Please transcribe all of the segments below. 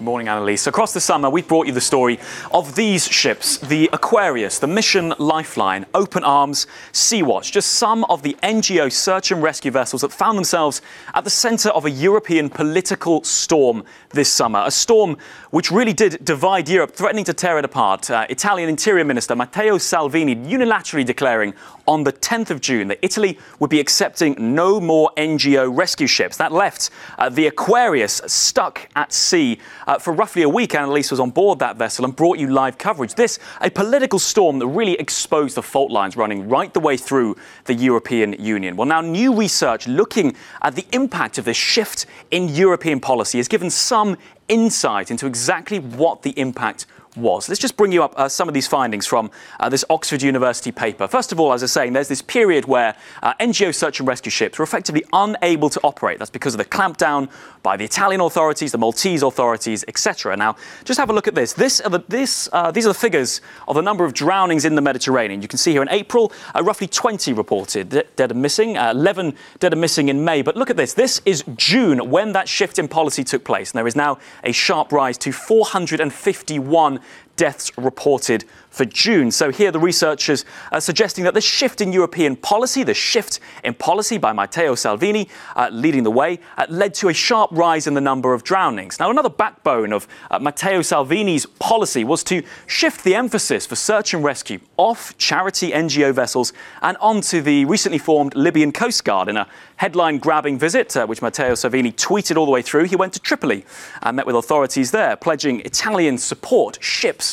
Good morning, Annalise. Across the summer, we brought you the story of these ships, the Aquarius, the Mission Lifeline, Open Arms, Sea-Watch, just some of the NGO search and rescue vessels that found themselves at the centre of a European political storm this summer. A storm which really did divide Europe, threatening to tear it apart. Italian Interior Minister Matteo Salvini unilaterally declaring on the 10th of June that Italy would be accepting no more NGO rescue ships. That left the Aquarius stuck at sea for roughly a week. Annalise was on board that vessel and brought you live coverage. This, a political storm that really exposed the fault lines running right the way through the European Union. Well, now new research looking at the impact of this shift in European policy has given some insight into exactly what the impact was. Let's just bring you up some of these findings from this Oxford University paper. First of all, as I was saying, there's this period where NGO search and rescue ships were effectively unable to operate. That's because of the clampdown by the Italian authorities, the Maltese authorities, etc. Now, just have a look at this. These are the figures of the number of drownings in the Mediterranean. You can see here in April, roughly 20 reported dead and missing, 11 dead and missing in May. But look at this. This is June when that shift in policy took place. And there is now a sharp rise to 451 deaths reported for June. So here the researchers are suggesting that the shift in European policy, by Matteo Salvini leading the way, led to a sharp rise in the number of drownings. Now, another backbone of Matteo Salvini's policy was to shift the emphasis for search and rescue off charity NGO vessels and onto the recently formed Libyan Coast Guard. In a headline-grabbing visit, which Matteo Salvini tweeted all the way through, he went to Tripoli and met with authorities there, pledging Italian support, ships,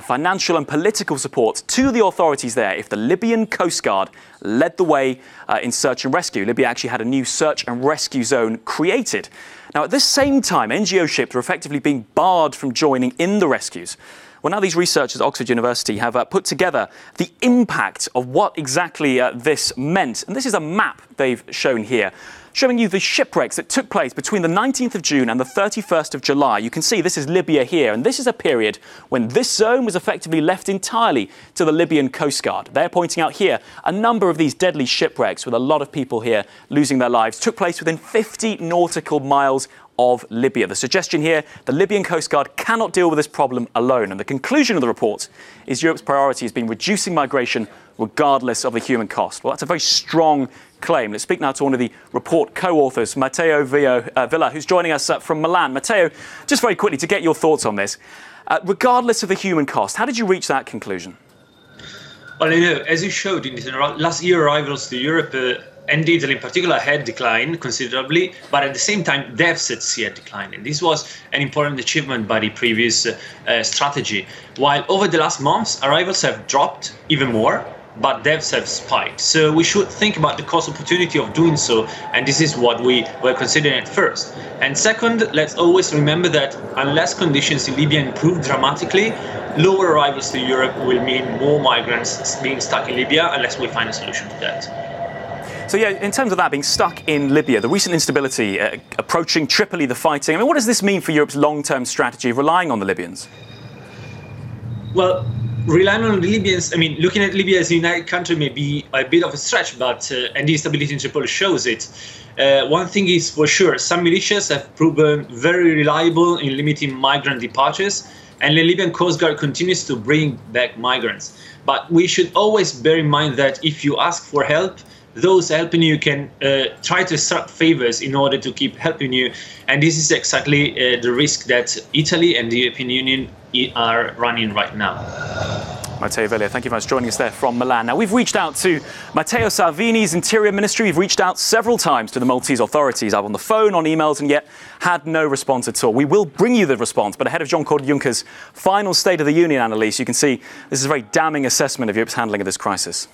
financial and political support to the authorities there if the Libyan Coast Guard led the way in search and rescue. Libya actually had a new search and rescue zone created. Now, at this same time, NGO ships were effectively being barred from joining in the rescues. Well, now these researchers at Oxford University have put together the impact of what exactly this meant. And this is a map they've shown here, showing you the shipwrecks that took place between the 19th of June and the 31st of July. You can see this is Libya here, and this is a period when this zone was effectively left entirely to the Libyan Coast Guard. They're pointing out here a number of these deadly shipwrecks with a lot of people here losing their lives took place within 50 nautical miles of Libya. The suggestion here, the Libyan Coast Guard cannot deal with this problem alone. And the conclusion of the report is Europe's priority has been reducing migration regardless of the human cost. Well, that's a very strong claim. Let's speak now to one of the report co-authors, Matteo Villa, who's joining us from Milan. Matteo, just very quickly to get your thoughts on this. Regardless of the human cost, how did you reach that conclusion? Well, as you showed, in last year arrivals to Europe and Italy in particular had declined considerably, but at the same time deaths at sea had declined. And this was an important achievement by the previous strategy. While over the last months, arrivals have dropped even more, but deaths have spiked. So we should think about the cost opportunity of doing so, and this is what we were considering at first. And second, let's always remember that unless conditions in Libya improve dramatically, lower arrivals to Europe will mean more migrants being stuck in Libya unless we find a solution to that. So, yeah, in terms of that, being stuck in Libya, the recent instability, approaching Tripoli, the fighting, I mean, what does this mean for Europe's long-term strategy of relying on the Libyans? Well, relying on the Libyans, I mean, looking at Libya as a united country may be a bit of a stretch, but and the instability in Tripoli shows it. One thing is for sure, some militias have proven very reliable in limiting migrant departures, and the Libyan Coast Guard continues to bring back migrants. But we should always bear in mind that if you ask for help, those helping you can try to extract favors in order to keep helping you. And this is exactly the risk that Italy and the European Union are running right now. Matteo Villa, thank you very much for joining us there from Milan. Now, we've reached out to Matteo Salvini's Interior Ministry. We've reached out several times to the Maltese authorities, either on the phone, on emails, and yet had no response at all. We will bring you the response, but ahead of Jean-Claude Juncker's final State of the Union, Annalise, you can see this is a very damning assessment of Europe's handling of this crisis.